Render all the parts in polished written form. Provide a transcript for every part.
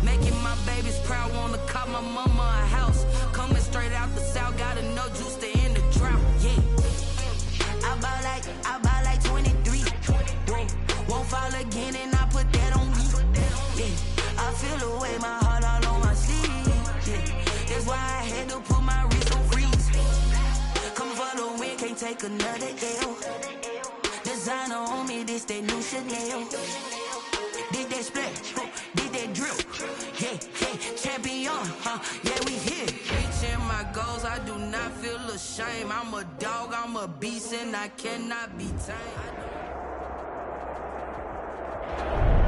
Making my babies proud, wanna call my mama a house. Coming straight out the south, got enough juice to end the drought. Yeah. I buy like 23. Whoa. Won't fall again and I put that on me. Yeah. I feel the way, my heart all on my sleeve. Yeah. That's why I had to put my wrist on freeze. Coming for the win, can't take another L. Designer on me, this that new Chanel. Did that splash, did that drill. Yeah, champion, yeah, we here. Reaching my goals, I do not feel ashamed. I'm a dog, I'm a beast, and I cannot be tamed.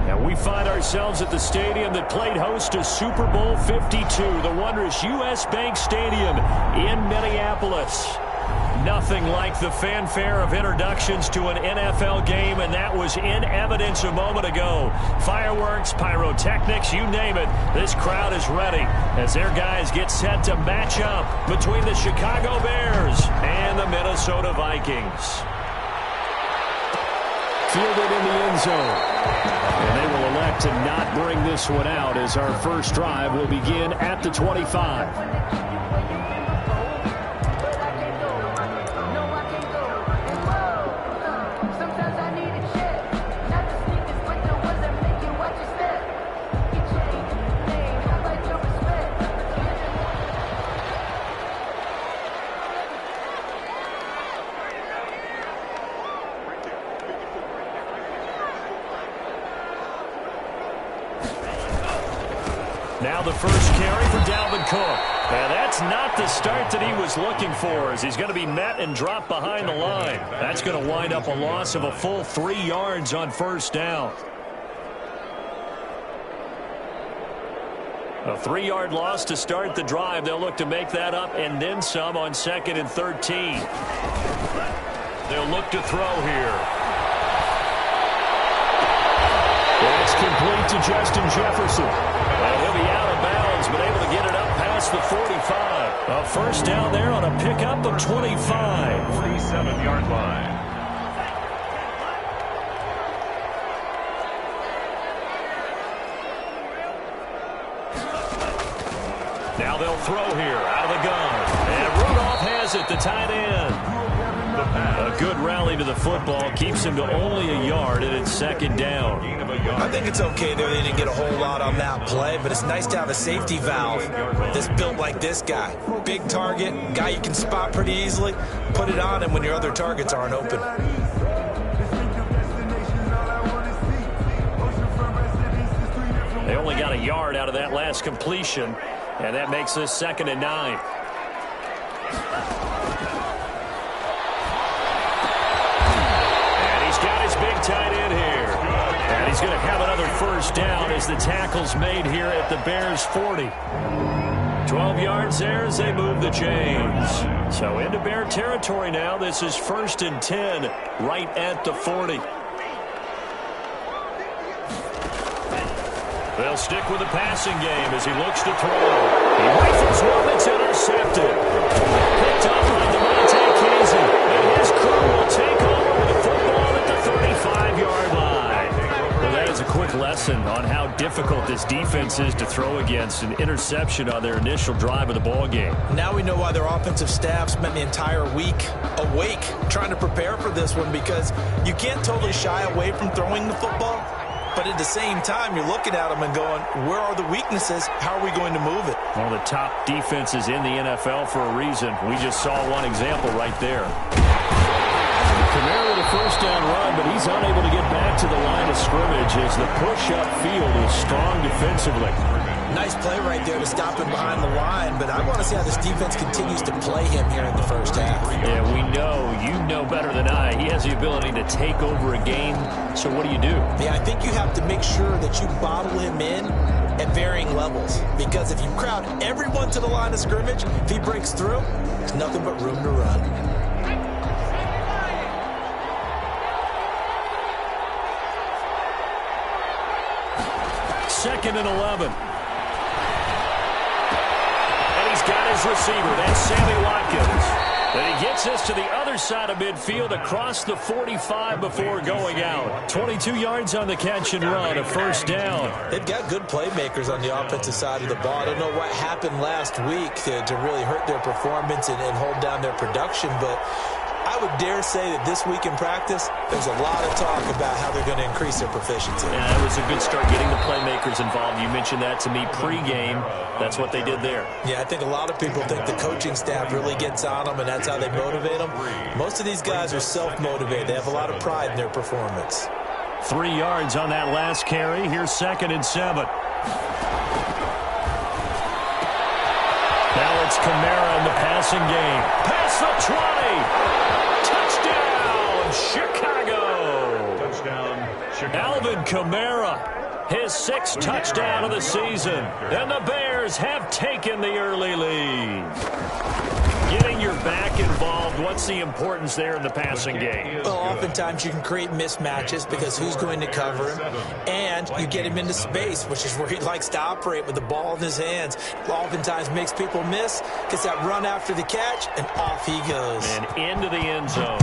Now we find ourselves at the stadium that played host to Super Bowl 52, the wondrous U.S. Bank Stadium in Minneapolis. Nothing like the fanfare of introductions to an NFL game, and that was in evidence a moment ago. Fireworks, pyrotechnics, you name it. This crowd is ready as their guys get set to match up between the Chicago Bears and the Minnesota Vikings. Fielded in the end zone. And they will elect to not bring this one out as our first drive will begin at the 25. Now the first carry for Dalvin Cook. And that's not the start that he was looking for, as he's going to be met and dropped behind the line. That's going to wind up a loss of a full 3 yards on first down. A 3-yard loss to start the drive. They'll look to make that up and then some on 2nd and 13. They'll look to throw here. That's complete to Justin Jefferson. Well, he'll be out of bounds, but able to get it up past the 45. A first down there on a pickup of 25. 47-yard line. Now they'll throw here out of the gun. And Rudolph has it, the tight end. A good rally to the football keeps him to only a yard, and it's 2nd down. I think it's okay there. They didn't get a whole lot on that play, but it's nice to have a safety valve that's built like this guy. Big target, guy you can spot pretty easily. Put it on him when your other targets aren't open. They only got a yard out of that last completion, and that makes this 2nd and 9. Big tight end here. And he's going to have another first down as the tackle's made here at the Bears 40. 12 yards there as they move the chains. So into Bear territory now. This is 1st and 10 right at the 40. They'll stick with the passing game as he looks to throw. He rifles one that's intercepted. Picked up by Devontae Casey. And his crew will take over with the football at the 35-yard line. Well, that is a quick lesson on how difficult this defense is to throw against. An interception on their initial drive of the ball game. Now we know why their offensive staff spent the entire week awake trying to prepare for this one, because you can't totally shy away from throwing the football. But at the same time, you're looking at them and going, where are the weaknesses? How are we going to move it? One of the top defenses in the NFL for a reason. We just saw one example right there. Kamara with a first down run, but he's unable to get back to the line of scrimmage as the push upfield is strong defensively. Nice play right there to stop him behind the line, but I want to see how this defense continues to play him here in the first half. Yeah, we know. You know better than I. He has the ability to take over a game, so what do you do? Yeah, I think you have to make sure that you bottle him in at varying levels, because if you crowd everyone to the line of scrimmage, if he breaks through, there's nothing but room to run. Second and 11. Got his receiver. That's Sammy Watkins. And he gets this to the other side of midfield across the 45 before going out. 22 yards on the catch and run, a first down. They've got good playmakers on the offensive side of the ball. I don't know what happened last week to really hurt their performance and hold down their production, but I would dare say that this week in practice, there's a lot of talk about how they're going to increase their proficiency. Yeah, it was a good start getting the playmakers involved. You mentioned that to me pregame. That's what they did there. Yeah, I think a lot of people think the coaching staff really gets on them, and that's how they motivate them. Most of these guys are self-motivated. They have a lot of pride in their performance. 3 yards on that last carry. Here's 2nd and 7. Now it's Kamara in the passing game. Past the 20. Chicago. Touchdown, Chicago. Alvin Kamara, his 6th touchdown of the season. And the Bears have taken the early lead. Getting your back involved, what's the importance there in the passing game? Well, oftentimes you can create mismatches because who's going to cover him, and you get him into space, which is where he likes to operate with the ball in his hands. Oftentimes makes people miss, gets that run after the catch, and off he goes. And into the end zone.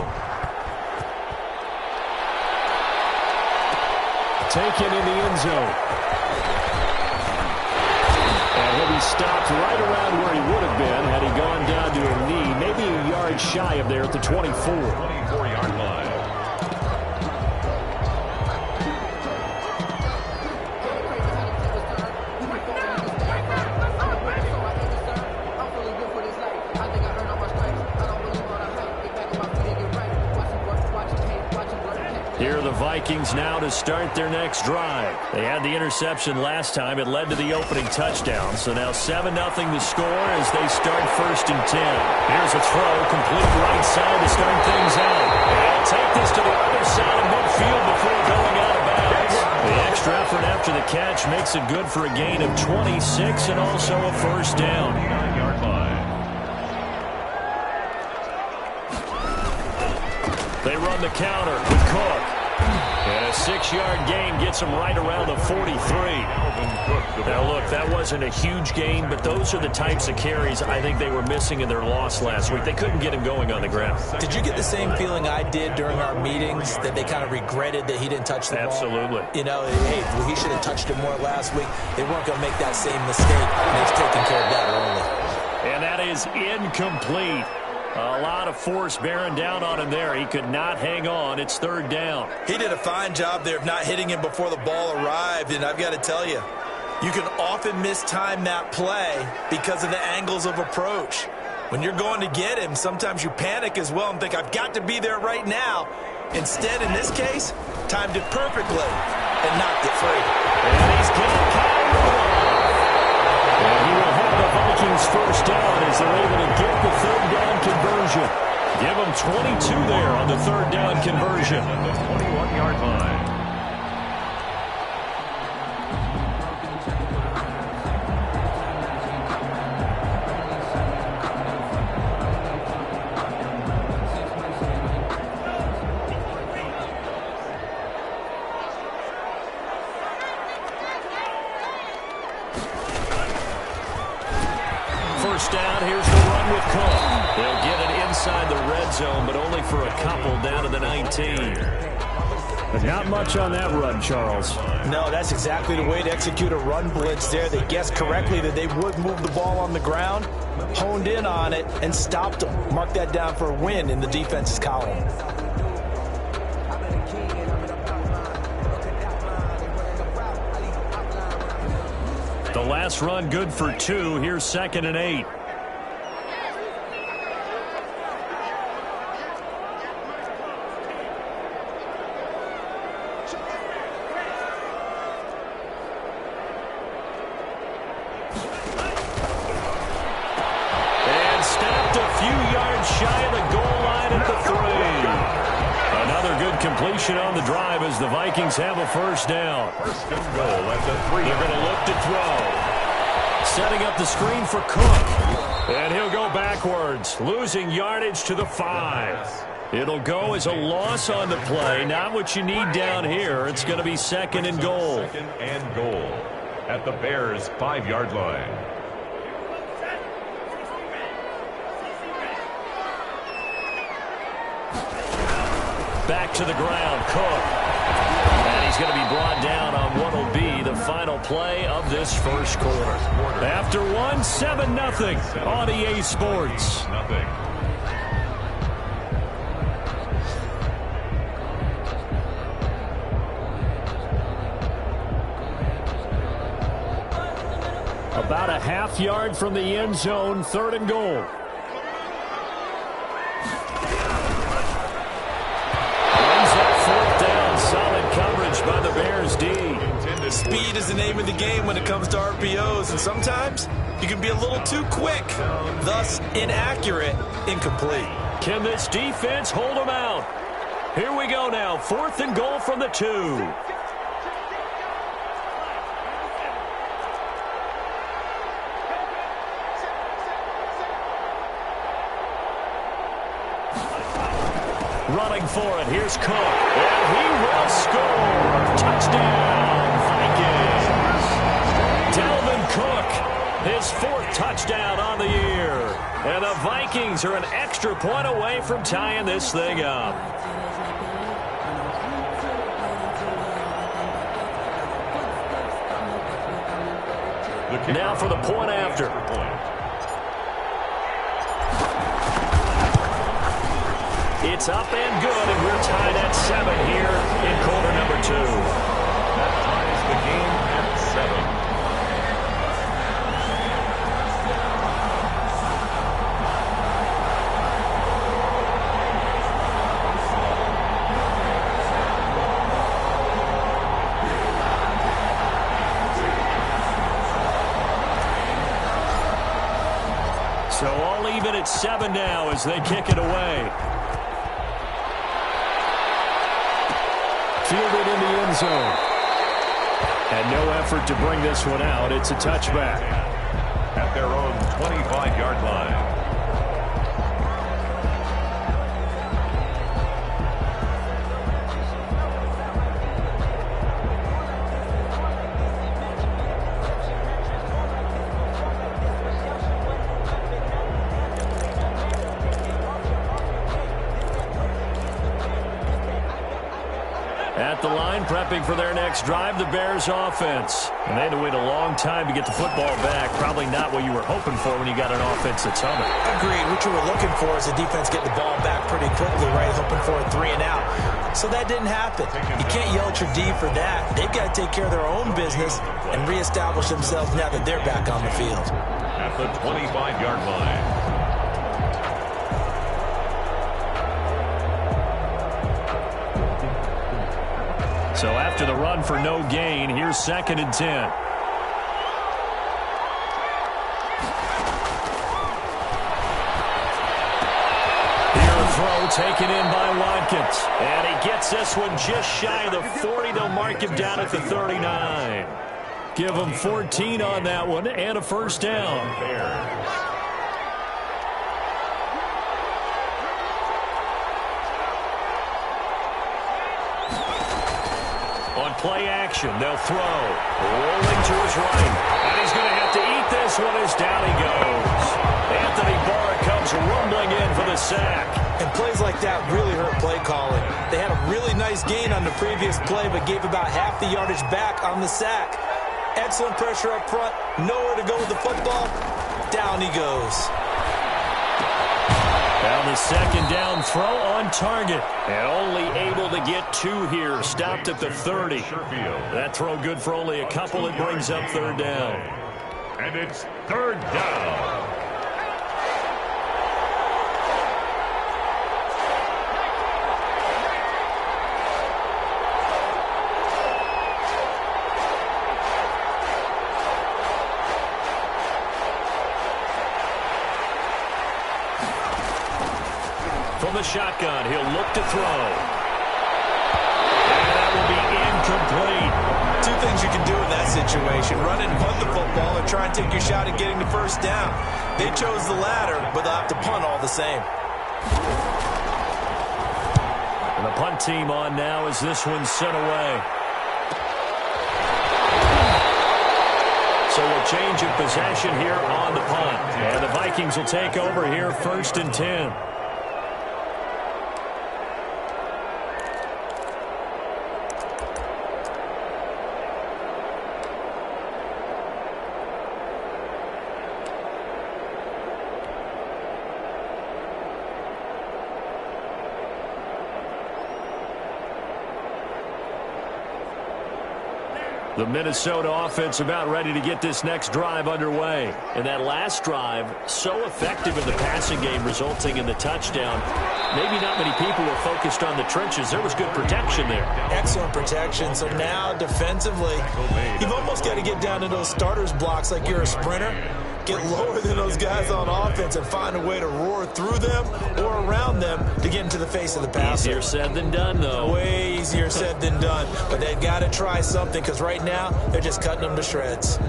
Taken in the end zone. And he'll be stopped right around where he would have been had he gone down to a knee, maybe a yard shy of there at the 24. 24-yard line. Here are the Vikings now to start their next drive. They had the interception last time. It led to the opening touchdown. So now 7-0 the score as they start 1st and 10. Here's a throw, complete right side to start things out. They'll take this to the other side of midfield before going out of bounds. The extra effort after the catch makes it good for a gain of 26 and also a first down. 9-yard line. They run the counter with Cook. And a 6-yard gain gets him right around the 43. Now, look, that wasn't a huge gain, but those are the types of carries I think they were missing in their loss last week. They couldn't get him going on the ground. Did you get the same feeling I did during our meetings, that they kind of regretted that he didn't touch the ball? Absolutely. You know, hey, well, he should have touched it more last week. They weren't going to make that same mistake, and they've taken care of that early. And that is incomplete. A lot of force bearing down on him there. He could not hang on. It's 3rd down. He did a fine job there of not hitting him before the ball arrived, and I've got to tell you, you can often mistime that play because of the angles of approach. When you're going to get him, sometimes you panic as well and think, I've got to be there right now. Instead, in this case, timed it perfectly and knocked it free. And he's got Kyle. And he will have the Vikings first down as they're able to get the 3rd down conversion. Give them 22 there on the 3rd down conversion. The 21-yard line. First down, here's the run with Cook. They'll get it inside the red zone, but only for a couple down to the 19. But not much on that run, Charles. No, that's exactly the way to execute a run blitz there. They guessed correctly that they would move the ball on the ground, honed in on it, and stopped them. Mark that down for a win in the defense's column. The last run good for 2. Here's 2nd and 8. And stopped a few yards shy of the goal line at the 3. Another good completion on the drive as the Vikings have a first down. 1st and goal at the 3. They're going to look to throw. Setting up the screen for Cook. And he'll go backwards, losing yardage to the 5. It'll go as a loss on the play. Not what you need down here. It's going to be 2nd and goal. 2nd and goal at the Bears' 5-yard line. back to the ground. Cook. And he's going to be brought down on what will be the final play of this first quarter. After 7-0 on EA Sports. About a half yard from the end zone, 3rd and goal. Solid coverage by the Bears D. Speed is the name of the game when it comes to RPOs, and sometimes you can be a little too quick, thus inaccurate, incomplete. Can this defense hold them out? Here we go now, 4th and goal from the 2. Running for it, here's Cook, and he will score. Touchdown, Vikings. Dalvin Cook, his 4th touchdown on the year. And the Vikings are an extra point away from tying this thing up. Now for the point after. It's up and good, and we're tied at 7 here in quarter number 2. That ties the game at 7. So all even at 7 now as they kick it away. Fielded in the end zone. And no effort to bring this one out. It's a touchback. At their own 25-yard line. At the line, prepping for their next drive, the Bears offense. And they had to wait a long time to get the football back. Probably not what you were hoping for when you got an offense that's humming. Agreed. What you were looking for is the defense getting the ball back pretty quickly, right? Hoping for a 3 and out. So that didn't happen. You can't yell at your D for that. They've got to take care of their own business and reestablish themselves now that they're back on the field. At the 25-yard line. So after the run for no gain, here's 2nd and 10. Here a throw taken in by Watkins. And he gets this one just shy of the 40. They'll mark him down at the 39. Give him 14 on that one and a first down. On play action, they'll throw. Rolling to his right. And he's going to have to eat this one as down he goes. Anthony Barr comes rumbling in for the sack. And plays like that really hurt play calling. They had a really nice gain on the previous play, but gave about half the yardage back on the sack. Excellent pressure up front. Nowhere to go with the football. Down he goes. Now the 2nd down throw on target. And only able to get 2 here. Stopped at the 30. That throw good for only a couple. It brings up 3rd down. And it's 3rd down. From the shotgun, he'll look to throw. And that will be incomplete. 2 things you can do in that situation. Run and punt the football or try and take your shot at getting the first down. They chose the latter, but they'll have to punt all the same. And the punt team on now as this one's sent away. So a change of possession here on the punt. And the Vikings will take over here 1st and 10. The Minnesota offense about ready to get this next drive underway. And that last drive, so effective in the passing game, resulting in the touchdown. Maybe not many people were focused on the trenches. There was good protection there. Excellent protection. So now, defensively, you've almost got to get down to those starters blocks like you're a sprinter. Get lower than those guys on offense and find a way to roar through them or around them to get into the face of the passer. Easier said than done, though. Way easier said than done. But they've got to try something because right now they're just cutting them to shreds.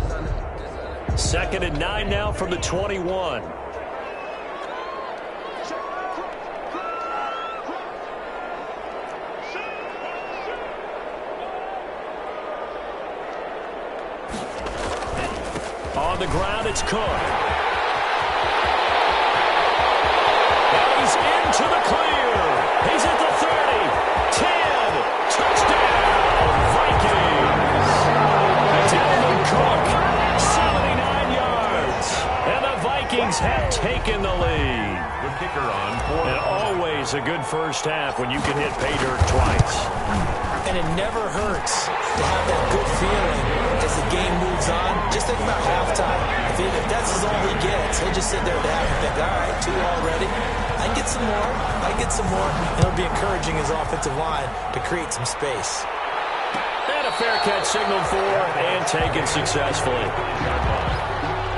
2nd and 9 now from the 21. On the ground, it's Cook. And he's into the clear. He's at the 30, 10, touchdown, Vikings. Dalvin Cook, 79 yards. And the Vikings have taken the lead. The kicker on. And always a good first half when you can hit pay dirt twice. And it never hurts to have that good feeling as the game moves on. Just think about halftime. If that's all he gets, he'll just sit there at half and think, all right, 2 already. I can get some more. I can get some more. And it'll be encouraging his offensive line to create some space. And a fair catch signaled for and taken successfully.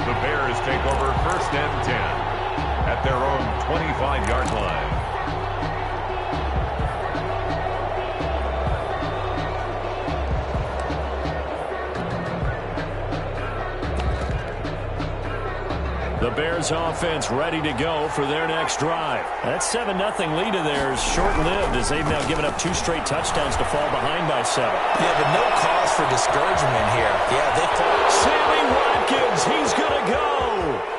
The Bears take over 1st and 10 at their own 25-yard line. The Bears offense ready to go for their next drive. That 7-0 lead of theirs short-lived as they've now given up 2 straight touchdowns to fall behind by 7. Yeah, but no cause for discouragement here. Yeah, they fought. Sammy Watkins, he's going to go.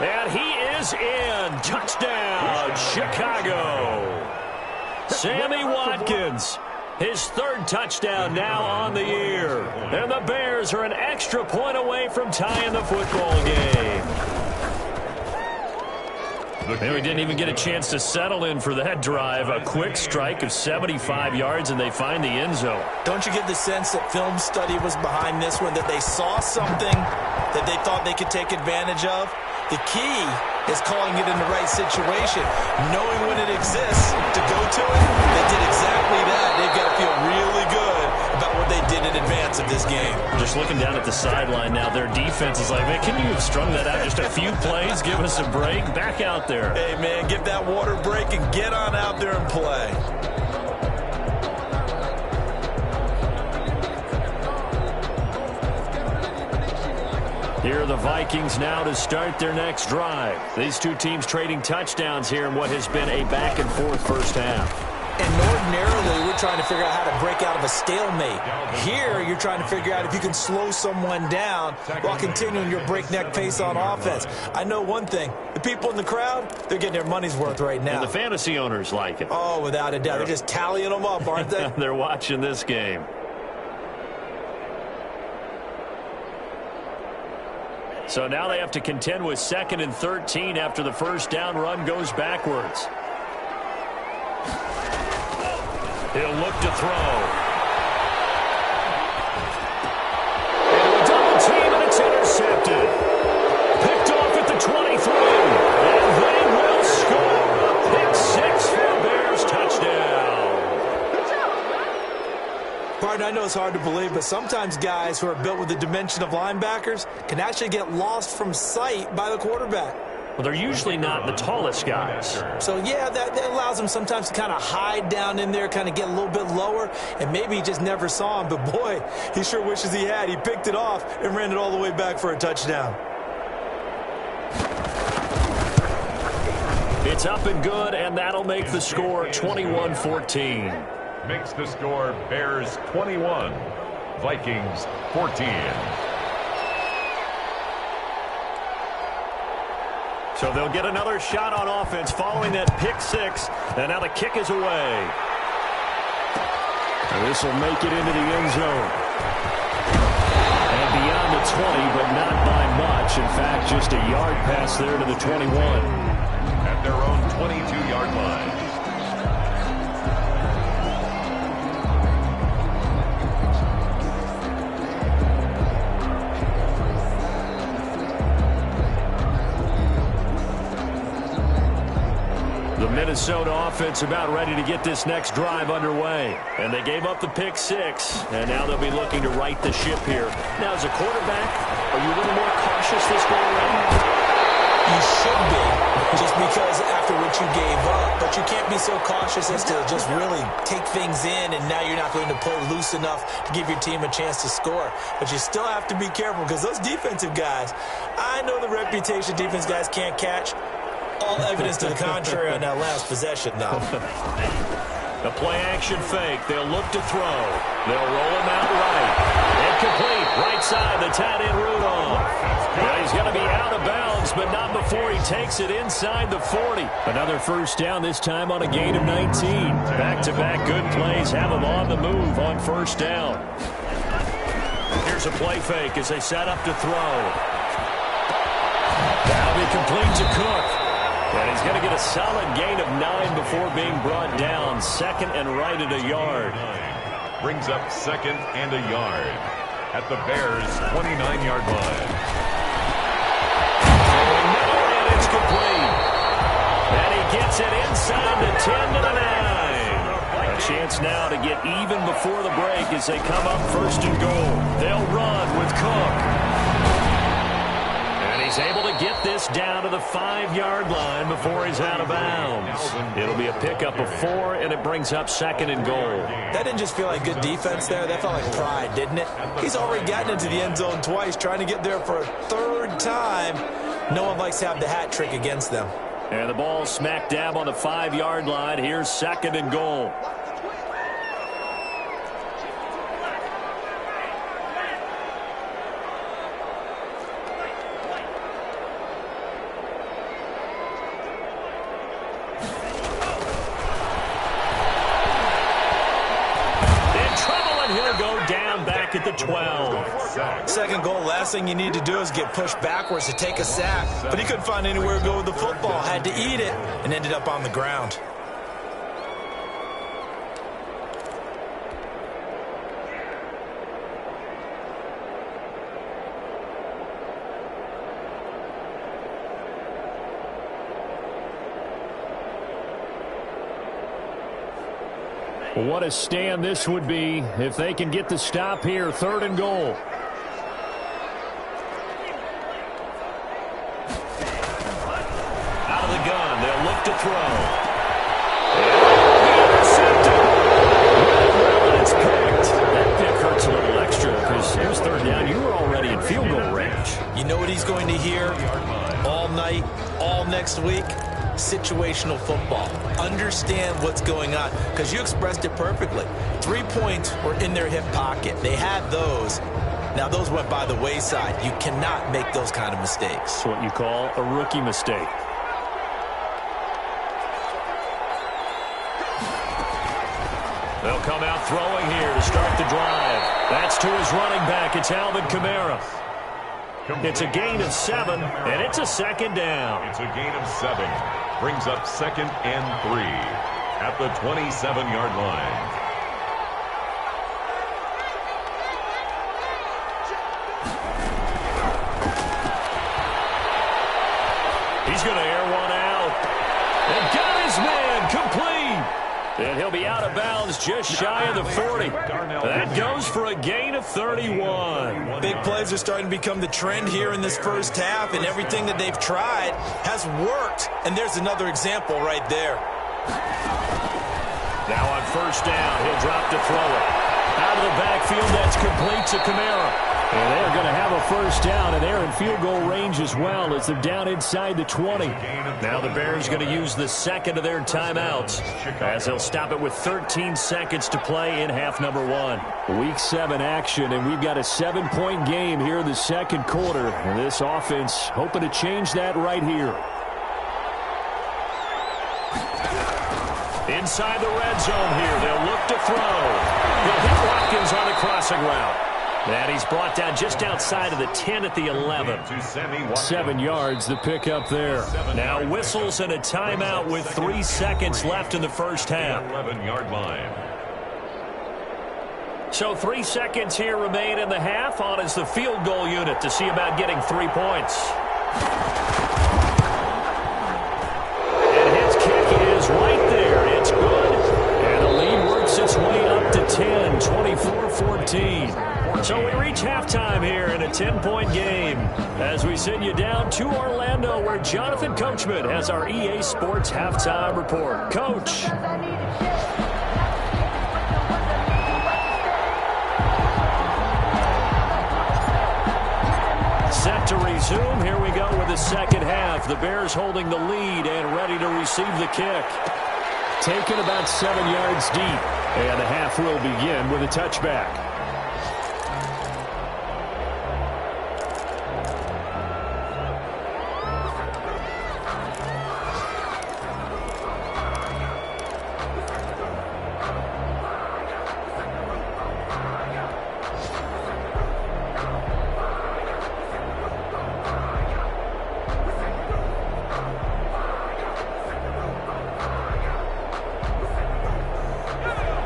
And he is in. Touchdown, Chicago. Sammy Watkins, his 3rd touchdown now on the year. And the Bears are an extra point away from tying the football game. And we didn't even get a chance to settle in for that drive. A quick strike of 75 yards, and they find the end zone. Don't you get the sense that film study was behind this one, that they saw something that they thought they could take advantage of? The key is calling it in the right situation, knowing when it exists to go to it. They did exactly that. They've got to feel really good about what they did in advance of this game. Just looking down at the sideline now, their defense is like, man, can you have strung that out just a few plays? Give us a break. Back out there. Hey, man, give that water break and get on out there and play. Here are the Vikings now to start their next drive. These 2 teams trading touchdowns here in what has been a back-and-forth first half. And ordinarily, we're trying to figure out how to break out of a stalemate. Here, you're trying to figure out if you can slow someone down while continuing your breakneck pace on offense. I know one thing. The people in the crowd, they're getting their money's worth right now. And the fantasy owners like it. Oh, without a doubt. They're just tallying them up, aren't they? They're watching this game. So now they have to contend with 2nd and 13 after the first down run goes backwards. He'll look to throw. And a double team, and it's intercepted. Picked off at the 23. And they will score a pick 6 for a Bears touchdown. Pardon, I know it's hard to believe, but sometimes guys who are built with the dimension of linebackers can actually get lost from sight by the quarterback. Well, they're usually not the tallest guys. So, yeah, that allows them sometimes to kind of hide down in there, kind of get a little bit lower, and maybe he just never saw him. But, boy, he sure wishes he had. He picked it off and ran it all the way back for a touchdown. It's up and good, and that'll make the score 21-14. Makes the score Bears 21, Vikings 14. So they'll get another shot on offense following that pick 6, and now the kick is away. And this will make it into the end zone. And beyond the 20, but not by much. In fact, just a yard pass there to the 21. At their own 22-yard line. Minnesota offense about ready to get this next drive underway. And they gave up the pick six, and now they'll be looking to right the ship here. Now, as a quarterback, are you a little more cautious this go around? You should be, just because after what you gave up. But you can't be so cautious as to just really take things in, and now you're not going to play loose enough to give your team a chance to score. But you still have to be careful, because those defensive guys, I know the reputation defense guys can't catch. All evidence to the contrary on that last possession, though. The play-action fake. They'll look to throw. They'll roll him out right. Incomplete. Right side, the tight end Rudolph. Now he's going to be out of bounds, but not before he takes it inside the 40. Another first down, this time on a gain of 19. Back-to-back good plays have him on the move on first down. Here's a play fake as they set up to throw. That'll be complete to Cook. And he's going to get a solid gain of 9 before being brought down. Second and right at a yard. Brings up second and a yard at the Bears' 29-yard line. And it's complete. And he gets it inside the 10 to the 9. A chance now to get even before the break as they come up first and goal. They'll run with Cook. He's able to get this down to the 5-yard line before he's out of bounds. It'll be a pickup of 4, and it brings up second and goal. That didn't just feel like good defense there. That felt like pride, didn't it? He's already gotten into the end zone twice, trying to get there for a third time. No one likes to have the hat trick against them. And the ball smack dab on the 5-yard line. Here's second and goal. At the 12. Second goal, last thing you need to do is get pushed backwards to take a sack. But he couldn't find anywhere to go with the football. Had to eat it and ended up on the ground. What a stand this would be if they can get the stop here. Third and goal. Out of the gun. They'll look to throw. And it's picked. That pick hurts a little extra because it was third down. You were already in field goal range. You know what he's going to hear all night, all next week? Situational football. Understand what's going on, because you expressed it perfectly. 3 points were in their hip pocket. They had those. Now those went by the wayside. You cannot make those kind of mistakes. It's what you call a rookie mistake. They'll come out throwing here to start the drive. That's to his running back. It's Alvin Kamara. It's a gain of 7, and it's a second down. It's a gain of 7. Brings up second and 3 at the 27-yard line. He's going to air one out. And got his man complete. And he'll be out of bounds just shy of the 40. That goes for a gain of 31. Big plays are starting to become the trend here in this first half, and everything that they've tried has worked. And there's another example right there. Now on first down, he'll drop to throw it. Out of the backfield, that's complete to Kamara. And they're going to have a first down, and they're in field goal range as well as they're down inside the 20. Now the Bears going to use the second of their timeouts as they'll stop it with 13 seconds to play in half number 1. Week 7 action, and we've got a 7-point game here in the second quarter. And this offense hoping to change that right here. Inside the red zone here, they'll look to throw. He'll hit Watkins on the crossing route. And he's brought down just outside of the 10 at the 11. 7 yards, the pick up there. Now whistles and a timeout with 3 seconds left in the first half. 11-yard line. So 3 seconds here remain in the half. On is the field goal unit to see about getting 3 points. And his kick is is right there. It's good. And the lead works its way up to 10, 24-14. So we reach halftime here in a 10-point game as we send you down to Orlando, where Jonathan Coachman has our EA Sports halftime report. Coach. Set to resume. Here we go with the second half. The Bears holding the lead and ready to receive the kick. Taken about 7 yards deep. And the half will begin with a touchback.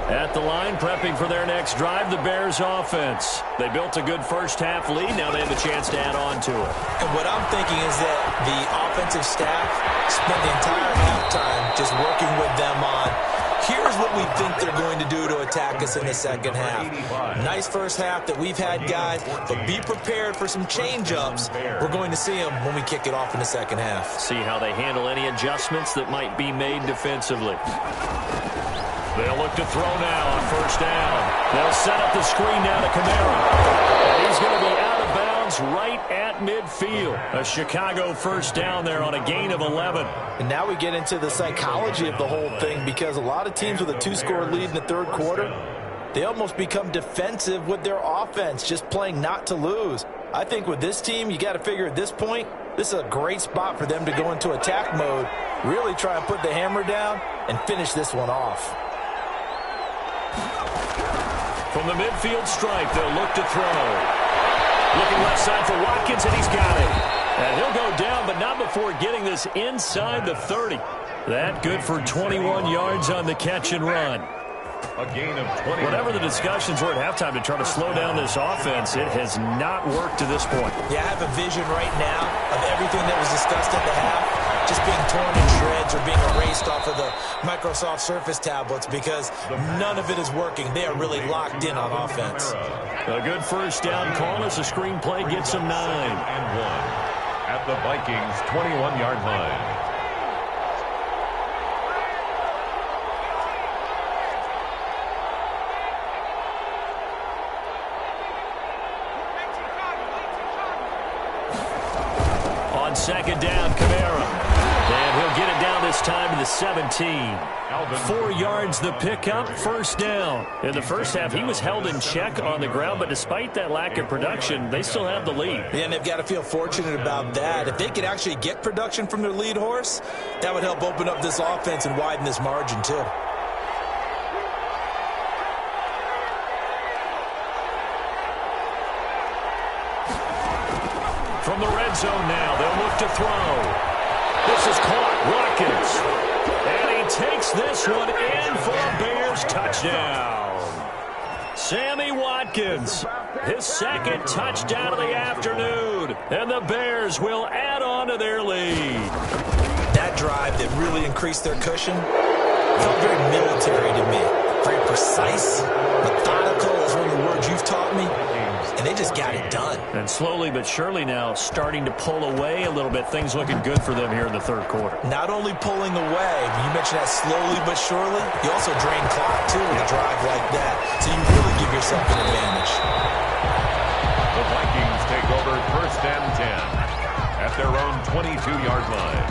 At the line, prepping for their next drive, the Bears offense. They built a good first-half lead. Now they have a chance to add on to it. And what I'm thinking is that the offensive staff spent the entire halftime just working with them on, here's what we think they're going to do to attack us in the second half. Nice first half that we've had, guys, but be prepared for some change-ups. We're going to see them when we kick it off in the second half. See how they handle any adjustments that might be made defensively. They'll look to throw now on first down. They'll set up the screen now to Kamara. And he's going to be out of bounds right at midfield. A Chicago first down there on a gain of 11. And now we get into the psychology of the whole thing, because a lot of teams with a 2-score lead in the third quarter, they almost become defensive with their offense, just playing not to lose. I think with this team, you got to figure at this point, this is a great spot for them to go into attack mode, really try and put the hammer down and finish this one off. From the midfield stripe, they'll look to throw. Looking left side for Watkins, and he's got it. And he'll go down, but not before getting this inside the 30. That good for 21 yards on the catch and run. A gain of 20. Whatever the discussions were at halftime to try to slow down this offense, it has not worked to this point. Yeah, I have a vision right now of everything that was discussed at the half just being torn in shreds or being erased off of the Microsoft Surface tablets, because none of it is working. They are really locked in on offense. A good first down call as the screenplay gets them 9. And 1 at the Vikings' 21-yard line. On second down, Kamara. And he'll get it down this time to the 17. 4 yards the pickup, first down. In the first half, he was held in check on the ground, but despite that lack of production, they still have the lead. Yeah, and they've got to feel fortunate about that. If they could actually get production from their lead horse, that would help open up this offense and widen this margin too. From the red zone now, they'll look to throw. This is caught. Watkins. And he takes this one in for a Bears touchdown. Sammy Watkins, his second touchdown of the afternoon. And the Bears will add on to their lead. That drive that really increased their cushion felt very military to me. Very precise, methodical is one of the words you've taught me. And they just got it done. And slowly but surely now starting to pull away a little bit. Things looking good for them here in the third quarter. Not only pulling away, you mentioned that slowly but surely, you also drain clock too with a drive like that. So you really give yourself an advantage. The Vikings take over first and 10 at their own 22-yard line.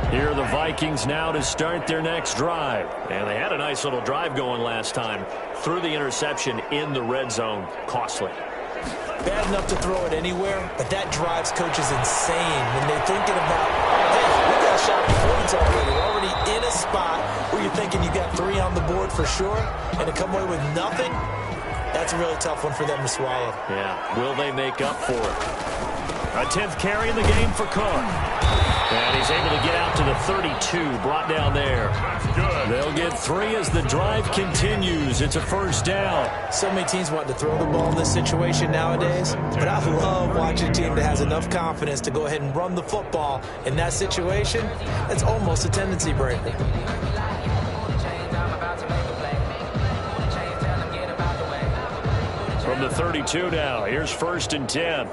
Here are the Vikings now to start their next drive. And they had a nice little drive going last time. Threw the interception in the red zone. Costly. Bad enough to throw it anywhere, but that drives coaches insane when they're thinking about, hey, we got a shot for points already. We're already in a spot where you're thinking you got 3 on the board for sure, and to come away with nothing, that's a really tough one for them to swallow. Yeah, will they make up for it? A 10th carry in the game for Cook. And he's able to get out to the 32, brought down there. They'll get 3 as the drive continues. It's a first down. So many teams want to throw the ball in this situation nowadays, but I love watching a team that has enough confidence to go ahead and run the football in that situation. It's almost a tendency breaker. From the 32 now, here's 1st and 10.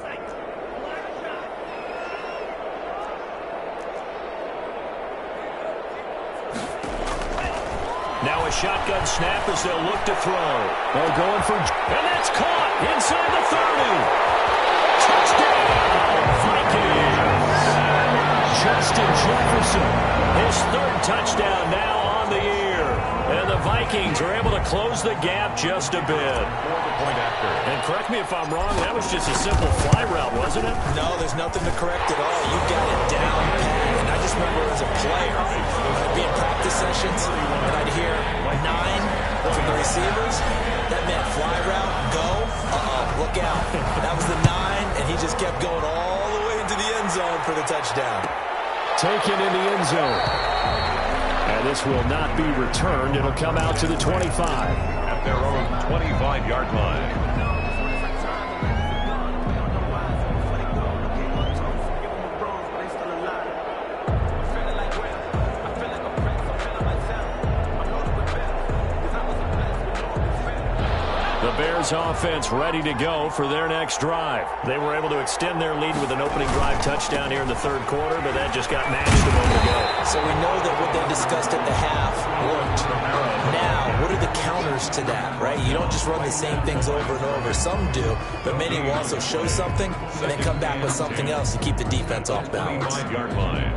Now a shotgun snap as they'll look to throw. They're going for, and that's caught inside the 30. Touchdown, Vikings! Justin Jefferson, his 3rd touchdown now on the year. And the Vikings are able to close the gap just a bit. And correct me if I'm wrong, that was just a simple fly route, wasn't it? No, there's nothing to correct at all. You got it down pat. And I just remember as a player, I'd be in practice sessions, and I'd hear 9 from the receivers. That meant fly route, go, look out. That was the 9, and he just kept going all the way into the end zone for the touchdown. Taken in the end zone. And this will not be returned. It'll come out to the 25. At their own 25-yard line. The Bears offense ready to go for their next drive. They were able to extend their lead with an opening drive touchdown here in the 3rd quarter, but that just got matched a moment ago. So we know that what they discussed at the half worked. Now, what are the counters to that, right? You don't just run the same things over and over. Some do, but many will also show something and then come back with something else to keep the defense off balance. 25-yard line.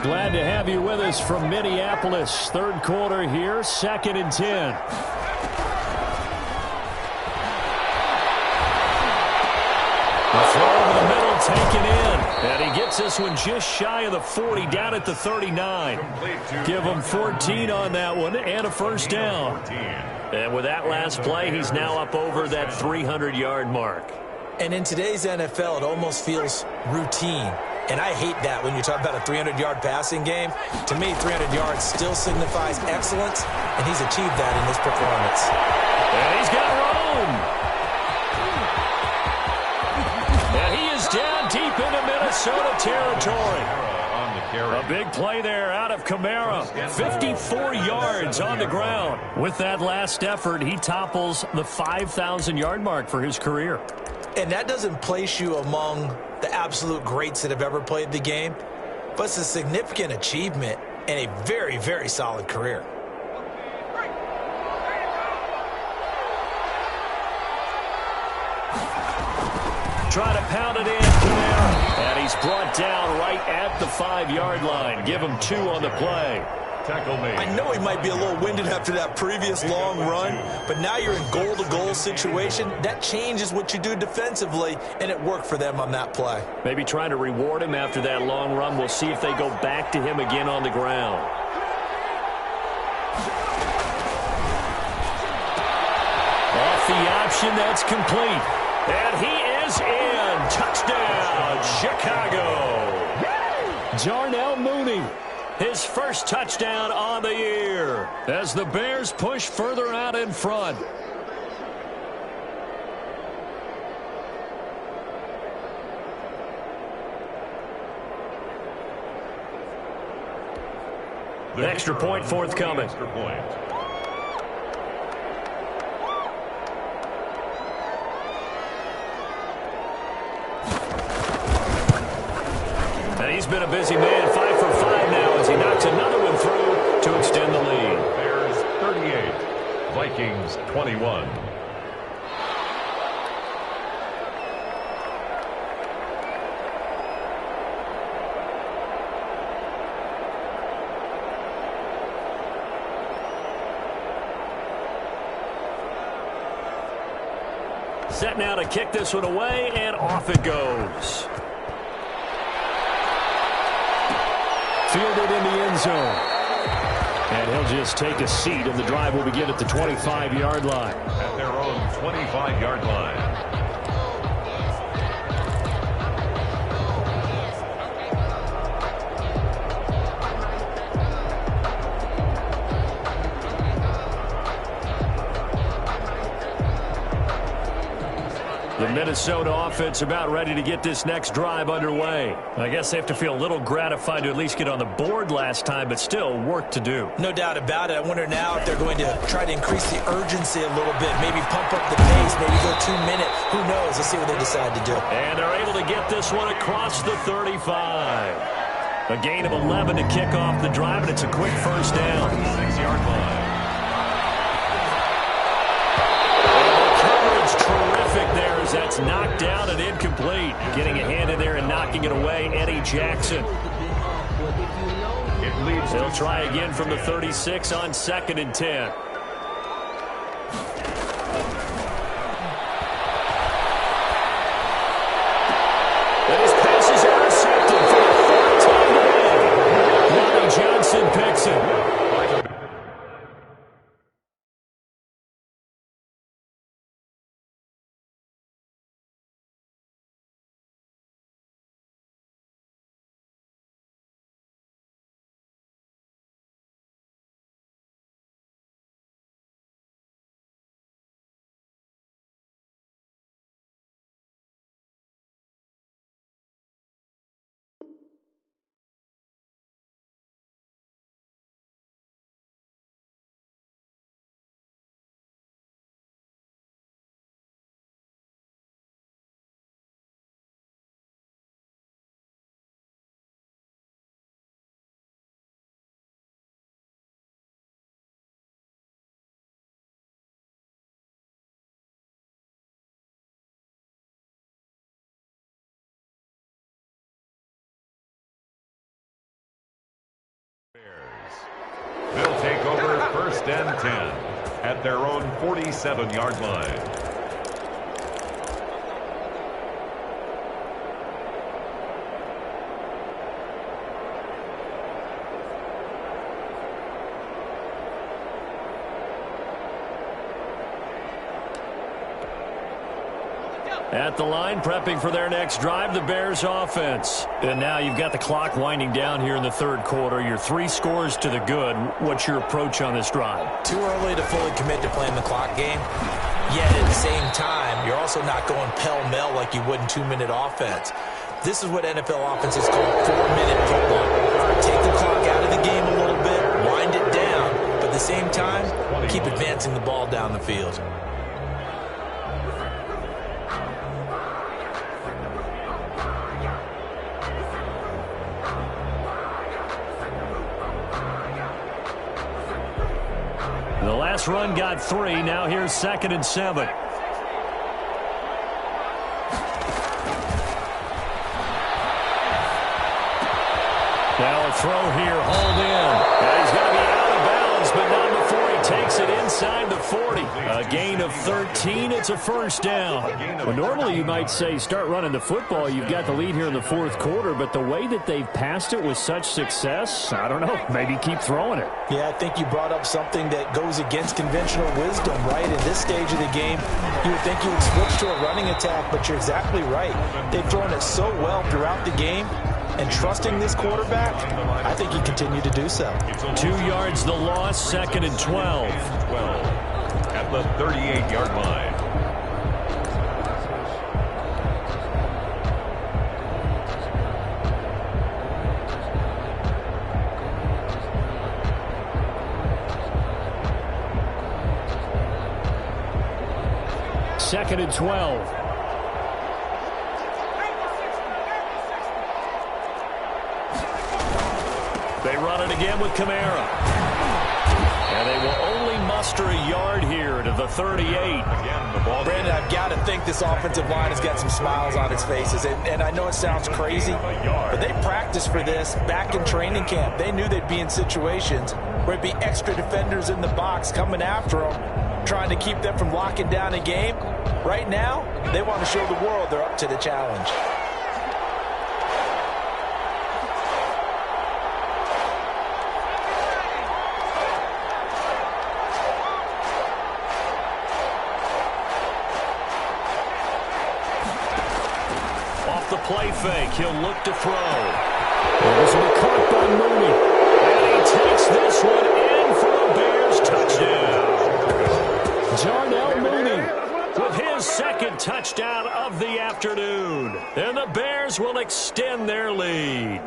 Glad to have you with us from Minneapolis. 3rd quarter here, 2nd and 10. The throw over the middle taken in. And he gets this one just shy of the 40, down at the 39. Give him 14 on that one and a first down. And with that last play, he's now up over that 300-yard mark. And in today's NFL, it almost feels routine. And I hate that when you talk about a 300-yard passing game. To me, 300 yards still signifies excellence, and he's achieved that in this performance. And he's got room. And he is down deep into Minnesota territory. A big play there out of Kamara. 54 yards on the ground. With that last effort, he topples the 5,000-yard mark for his career. And that doesn't place you among the absolute greats that have ever played the game, but it's a significant achievement and a very, very solid career. Try to pound it in, Kamara. And he's brought down right at the 5-yard line. Give him 2 on the play. Tackle made. I know he might be a little winded after that previous long run, but now you're in goal-to-goal situation. That changes what you do defensively, and it worked for them on that play. Maybe trying to reward him after that long run. We'll see if they go back to him again on the ground. Off the option, that's complete. And he is in. Touchdown, Chicago. Darnell Mooney. His first touchdown on the year as the Bears push further out in front. The extra point forthcoming. Extra point. And he's been a busy man, 5 for 5 now as he knocks another one through to extend the lead. Bears 38, Vikings 21. Set now to kick this one away, and off it goes. Fielded in the end zone. And he'll just take a seat, and the drive will begin at the 25-yard line. At their own 25-yard line. The Minnesota offense about ready to get this next drive underway. I guess they have to feel a little gratified to at least get on the board last time, but still work to do. No doubt about it. I wonder now if they're going to try to increase the urgency a little bit, maybe pump up the pace, maybe go 2 minute. Who knows? Let's see what they decide to do. And they're able to get this one across the 35. A gain of 11 to kick off the drive, and it's a quick first down. 6-yard line. Terrific there as that's knocked down and incomplete. Getting a hand in there and knocking it away, Eddie Jackson. They'll try again from the 36 on 2nd and 10. And his passes are intercepted for the 3rd time today. Lonnie Johnson picks it. They'll take over 1st and 10 at their own 47-yard line. At the line, prepping for their next drive, the Bears offense. And now you've got the clock winding down here in the 3rd quarter. You're 3 scores to the good. What's your approach on this drive? Too early to fully commit to playing the clock game. Yet at the same time, you're also not going pell-mell like you would in 2-minute offense. This is what NFL offenses call 4-minute football. Take the clock out of the game a little bit, wind it down, but at the same time, keep advancing the ball down the field. The last run got 3. Now here's 2nd and 7. Now a throw here, hauled in. Now he's going to be out of bounds, but not before he takes it inside the 40. A gain of 13. It's a first down. Well, normally you might say start running the football. You've got the lead here in the 4th quarter, but the way that they've passed it with such success, I don't know, maybe keep throwing it. Yeah, I think you brought up something that goes against conventional wisdom, right? In this stage of the game, you would think you would switch to a running attack, but you're exactly right. They've thrown it so well throughout the game, and trusting this quarterback, I think he continued to do so. 2 yards the loss, 2nd and 12. At the 38-yard line. Second and 12. They run it again with Kamara. And they will only muster a yard here to the 38. Again, the ball. Brandon, I've got to think this offensive line has got some smiles on its faces. And I know it sounds crazy, but they practiced for this back in training camp. They knew they'd be in situations where it'd be extra defenders in the box coming after them, trying to keep them from locking down a game. Right now, they want to show the world they're up to the challenge. fake. He'll look to throw. This will be caught by Mooney. And he takes this one in for a Bears touchdown. Jarnell Mooney with his second touchdown of the afternoon. And the Bears will extend their lead.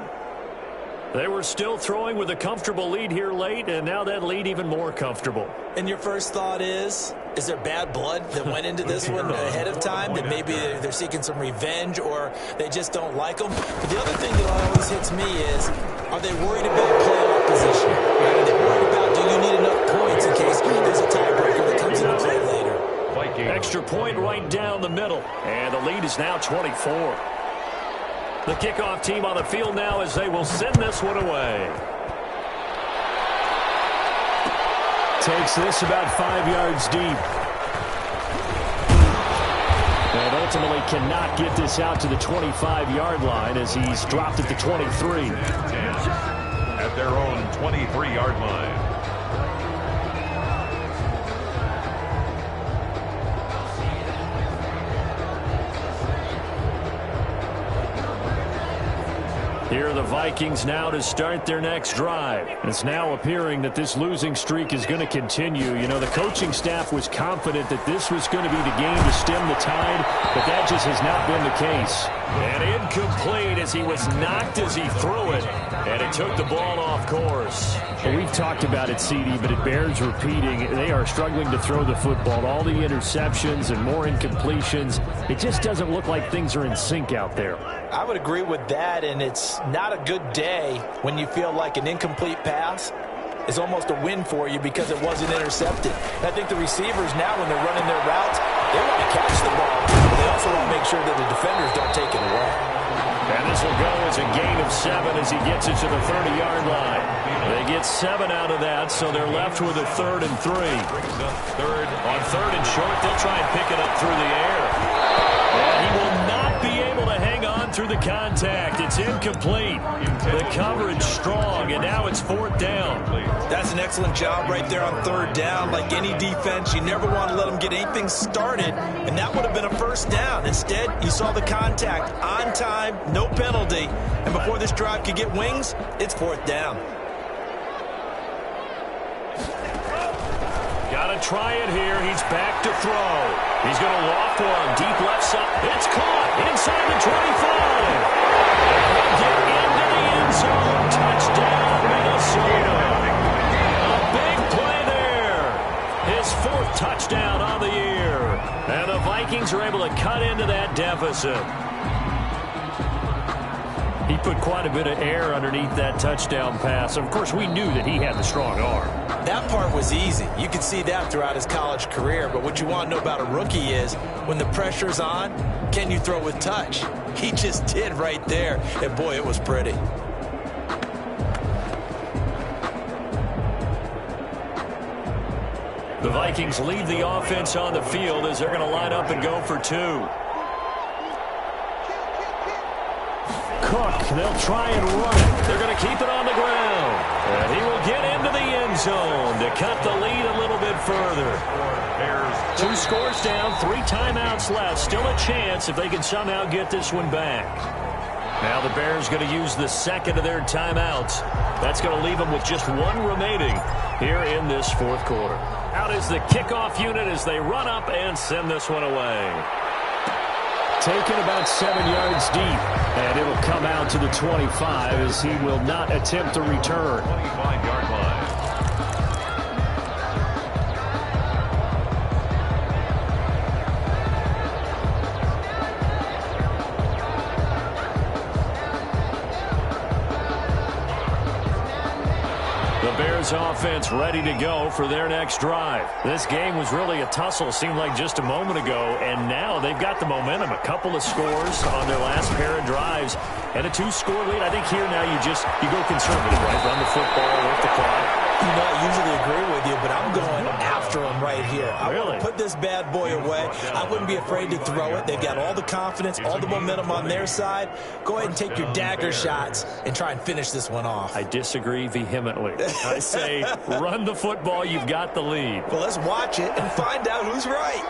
They were still throwing with a comfortable lead here late, and now that lead even more comfortable. And your first thought is there bad blood that went into this one ahead of time, that maybe they're seeking some revenge or they just don't like them? But the other thing that always hits me is, are they worried about playoff position? Are they worried about, do you need enough points in case there's a tiebreaker that comes into play later? Extra point right down the middle, and the lead is now 24. The kickoff team on the field now as they will send this one away. Takes this about 5 yards deep. And ultimately cannot get this out to the 25-yard line as he's dropped at the 23. At their own 23-yard line. Here are the Vikings now to start their next drive. It's now appearing that this losing streak is going to continue. You know, the coaching staff was confident that this was going to be the game to stem the tide, but that just has not been the case. And incomplete as he was knocked as he threw it, and it took the ball off course. Well, we've talked about it, CD, but it bears repeating. They are struggling to throw the football. All the interceptions and more incompletions. It just doesn't look like things are in sync out there. I would agree with that, and it's not a good day when you feel like an incomplete pass is almost a win for you because it wasn't intercepted. And I think the receivers now, when they're running their routes, they want to catch the ball, but they also want to make sure that the defenders don't take it away. And this will go as a gain of 7 as he gets it to the 30-yard line. They get 7 out of that, so they're left with a 3rd and 3. On 3rd and short, they'll try and pick it up through the air. And he will not be able to hang on through the contact. It's incomplete. The coverage strong, and now it's 4th down. That's an excellent job right there on 3rd down. Like any defense, you never want to let them get anything started, and that would have been a 1st down. Instead, you saw the contact on time, no penalty, and before this drive could get wings, it's 4th down. Got to try it here. He's back to throw. He's going to loft one. Deep left side. It's caught inside the 25. He'll get into the end zone. Touchdown, Minnesota. A big play there. His 4th touchdown on the year. And the Vikings are able to cut into that deficit. He put quite a bit of air underneath that touchdown pass. Of course, we knew that he had the strong arm. That part was easy. You could see that throughout his college career. But what you want to know about a rookie is when the pressure's on, can you throw with touch? He just did right there. And, boy, it was pretty. The Vikings lead the offense on the field as they're going to line up and go for 2. Cook, they'll try and run it. They're going to keep it on the ground. And he will get into the end zone to cut the lead a little bit further. 2 scores down, 3 timeouts left. Still a chance if they can somehow get this one back. Now the Bears going to use the 2nd of their timeouts. That's going to leave them with just 1 remaining here in this 4th quarter. Out is the kickoff unit as they run up and send this one away. Taken about 7 yards deep, and it'll come out to the 25 as he will not attempt to return. 25-yard line. Bears offense ready to go for their next drive. This game was really a tussle, seemed like just a moment ago, and now they've got the momentum. A couple of scores on their last pair of drives and a 2-score lead. I think here now you go conservative, right? Run the football, work the clock. You know, I usually agree with you, but I'm going after him right here. I Really? want to put this bad boy away. I wouldn't be afraid to throw it. They've got all the confidence, all the momentum on their side. Go ahead and take your dagger shots and try and finish this one off. I disagree vehemently. I say run the football. You've got the lead. Well, let's watch it and find out who's right.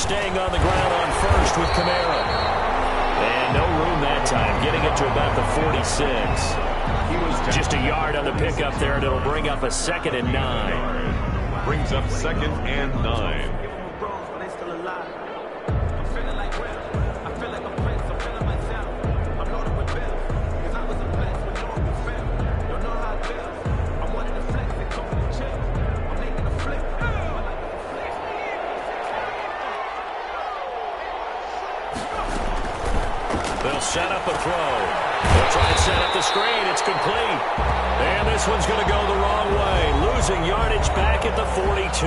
staying on the ground on first with Kamara. And no room that time, getting it to about the 46. Just a yard on the pickup there, and it'll bring up a 2nd and 9. Brings up 2nd and 9. They'll set up a throw. They'll try and set up the screen. It's complete. And this one's going to go the wrong way. Losing yardage back at the 42.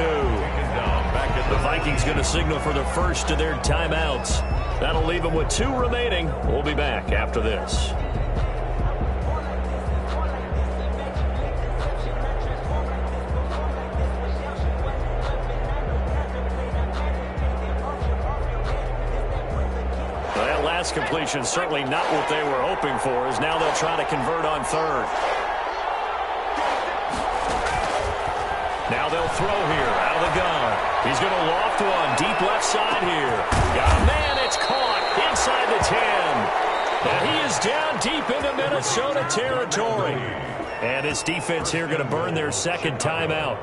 The Vikings going to signal for the first of their timeouts. That'll leave them with 2 remaining. We'll be back after this. Last completion certainly not what they were hoping for, as now they'll try to convert on 3rd. Now they'll throw here out of the gun. He's going to loft one deep left side here. Got a man. It's caught inside the 10. And he is down deep into Minnesota territory. And this defense here going to burn their 2nd timeout.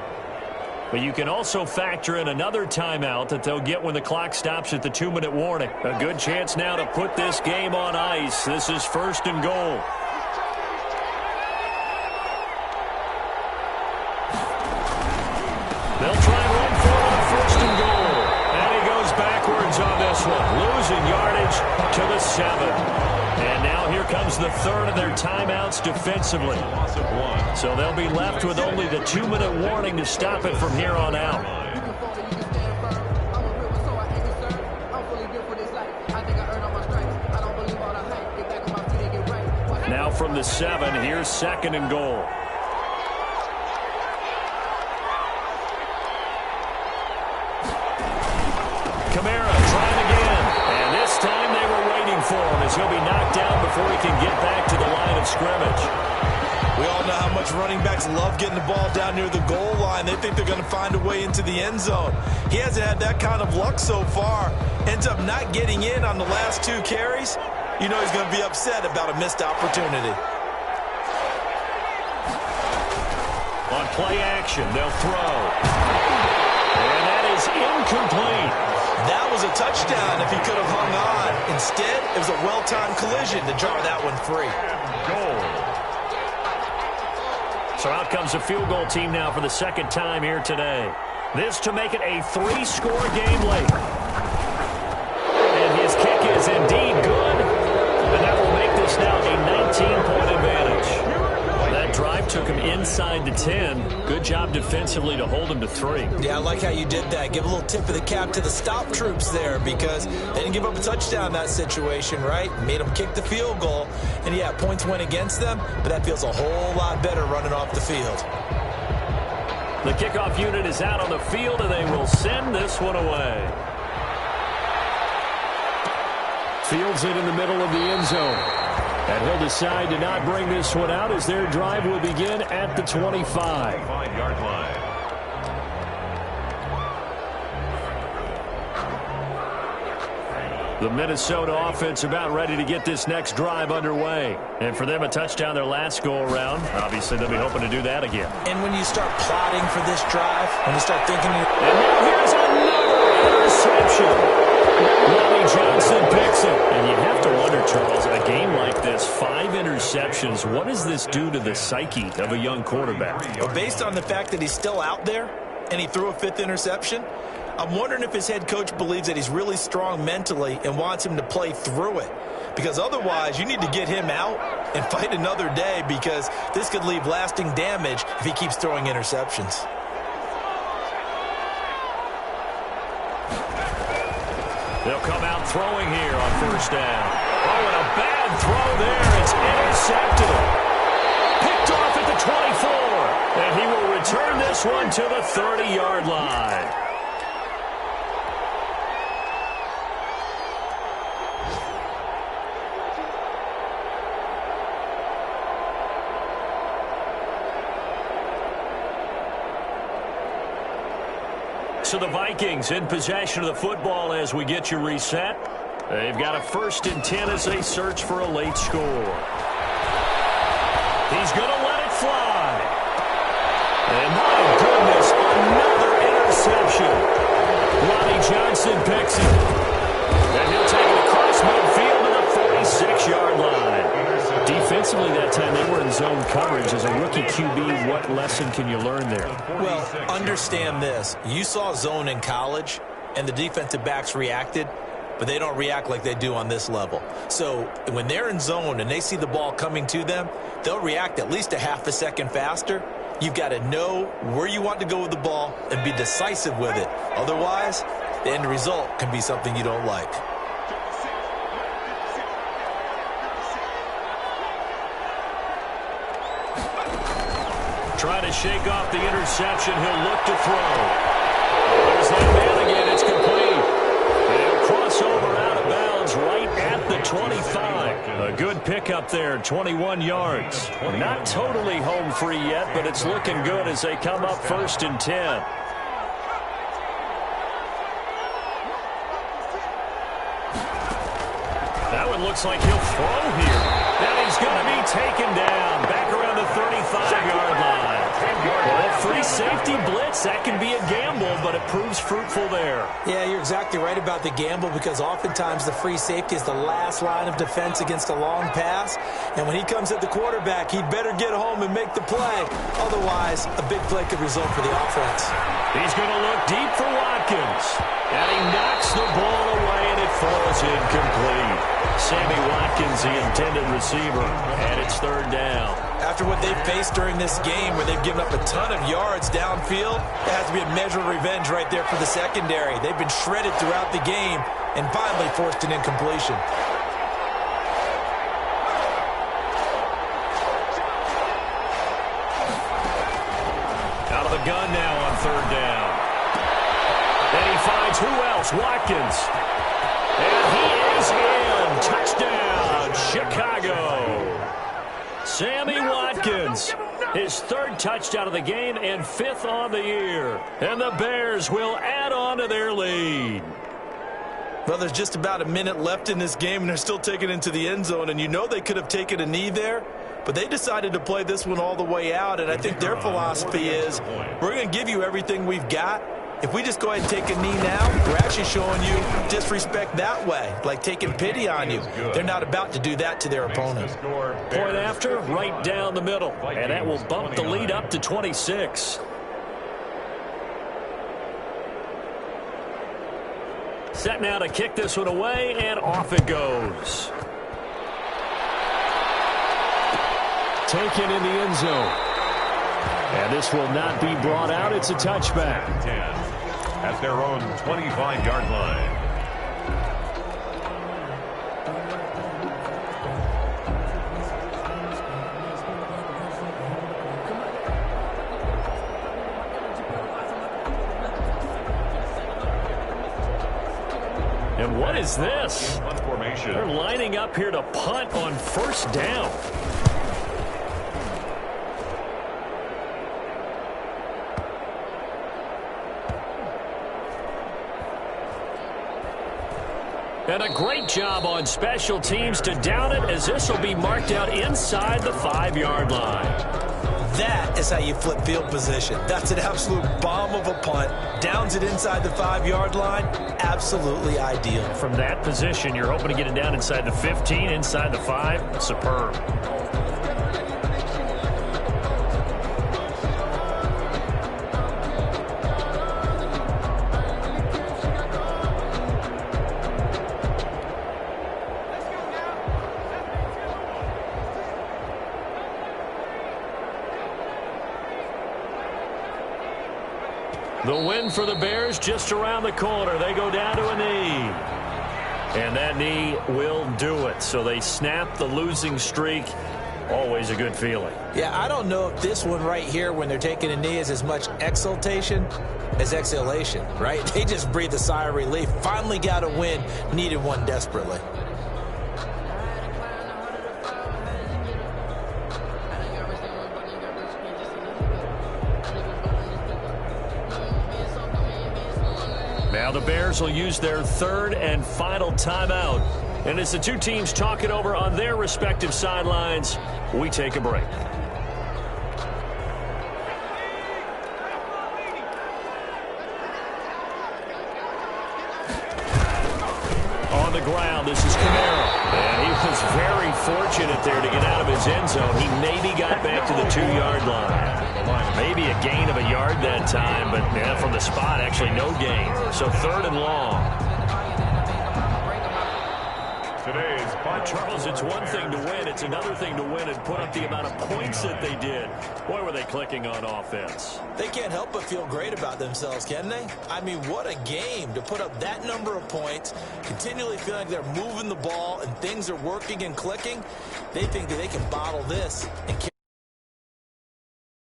But you can also factor in another timeout that they'll get when the clock stops at the 2-minute warning. A good chance now to put this game on ice. This is 1st and goal. They'll try and run for it on 1st and goal. And he goes backwards on this one, losing yardage to the 7. And now here comes the 3rd of their timeouts defensively. So they'll be left with only the 2-minute warning to stop it from here on out. Now from the 7, here's 2nd and goal. Kamara trying again. And this time they were waiting for him, as he'll be knocked down before he can get back to the line of scrimmage. We all know how much running backs love getting the ball down near the goal line. They think they're going to find a way into the end zone. He hasn't had that kind of luck so far. Ends up not getting in on the last 2 carries. You know he's going to be upset about a missed opportunity. On play action, they'll throw. And that is incomplete. That was a touchdown if he could have hung on. Instead, it was a well-timed collision to jar that one free. Goal. So out comes the field goal team now for the 2nd time here today. This to make it a 3-score game late. And his kick is indeed good. And that will make this now a 19-point advantage. That drive took him inside the 10. Good job defensively to hold him to 3. Yeah, I like how you did that. Give a little tip of the cap to the stop troops there, because they didn't give up a touchdown in that situation, right? Made them kick the field goal. And, yeah, points went against them, but that feels a whole lot better running off the field. The kickoff unit is out on the field, and they will send this one away. Fields it in the middle of the end zone. And he'll decide to not bring this one out, as their drive will begin at the 25. 5-yard line. The Minnesota offense about ready to get this next drive underway. And for them, a touchdown their last go-around. Obviously, they'll be hoping to do that again. And when you start plotting for this drive, when you start thinking... And now here's another interception. Ronnie Johnson picks it. And you have to wonder, Charles, a game like this, 5 interceptions, what does this do to the psyche of a young quarterback? Well, based on the fact that he's still out there and he threw a 5th interception, I'm wondering if his head coach believes that he's really strong mentally and wants him to play through it. Because otherwise, you need to get him out and fight another day, because this could leave lasting damage if he keeps throwing interceptions. They'll come out throwing here on 1st down. Oh, and a bad throw there. It's intercepted. Picked off at the 24. And he will return this one to the 30-yard line. So the Vikings in possession of the football as we get you reset. They've got a 1st and 10 as they search for a late score. He's going to let it fly. And my goodness, another interception. Ronnie Johnson picks it. And he'll take it across midfield to the 46-yard line. Defensively that time, they were in zone coverage. As a rookie QB, what lesson can you learn there? Well, understand this. You saw zone in college, and the defensive backs reacted, but they don't react like they do on this level. So when they're in zone and they see the ball coming to them, they'll react at least a half a second faster. You've got to know where you want to go with the ball and be decisive with it. Otherwise, the end result can be something you don't like. Trying to shake off the interception. He'll look to throw. There's that man again. It's complete. They'll cross over out of bounds right at the 25. A good pickup there, 21 yards. Not totally home free yet, but it's looking good as they come up 1st and 10. That one looks like he'll throw here. And he's going to be taken down back around the 35-yard line. Well, free safety blitz, that can be a gamble, but it proves fruitful there. Yeah, you're exactly right about the gamble because oftentimes the free safety is the last line of defense against a long pass. And when he comes at the quarterback, he'd better get home and make the play. Otherwise, a big play could result for the offense. He's going to look deep for Watkins. And he knocks the ball away, and it falls incomplete. Sammy Watkins, the intended receiver, and it's 3rd down. After what they've faced during this game where they've given up a ton of yards downfield, it has to be a measure of revenge right there for the secondary. They've been shredded throughout the game and finally forced an incompletion. Out of the gun now on 3rd down. And he finds who else? Watkins. And he is in. Touchdown, Chicago. Sammy Watkins, his 3rd touchdown of the game and 5th on the year. And the Bears will add on to their lead. Well, there's just about a minute left in this game, and they're still taking it into the end zone. And you know they could have taken a knee there, but they decided to play this one all the way out. And I think their philosophy is, we're going to give you everything we've got. If we just go ahead and take a knee now, we're actually showing you disrespect that way, like taking pity on you. They're not about to do that to their opponent. Point after, right down the middle. And that will bump the lead up to 26. Set now to kick this one away, and off it goes. Taken in the end zone. And this will not be brought out. It's a touchback. 10 at their own 25-yard line. And what is this? Punt formation. They're lining up here to punt on 1st down. And a great job on special teams to down it, as this will be marked out inside the 5-yard line. That is how you flip field position. That's an absolute bomb of a punt. Downs it inside the 5-yard line. Absolutely ideal. From that position, you're hoping to get it down inside the 15, inside the 5. Superb. The win for the Bears just around the corner. They go down to a knee. And that knee will do it. So they snap the losing streak. Always a good feeling. Yeah, I don't know if this one right here, when they're taking a knee, is as much exultation as exhalation, right? They just breathe a sigh of relief. Finally got a win. Needed one desperately. Now the Bears will use their third and final timeout. And as the two teams talk it over on their respective sidelines, we take a break. On the ground, this is Camaro. And he was very fortunate there to get out of his end zone. He maybe got back to the 2-yard line. Maybe a gain of a yard that time, but from the spot, actually no gain. So 3rd and long. Charles, it's one thing to win. It's another thing to win and put up the amount of points that they did. Boy, were they clicking on offense. They can't help but feel great about themselves, can they? I mean, what a game to put up that number of points, continually feeling like they're moving the ball and things are working and clicking. They think that they can bottle this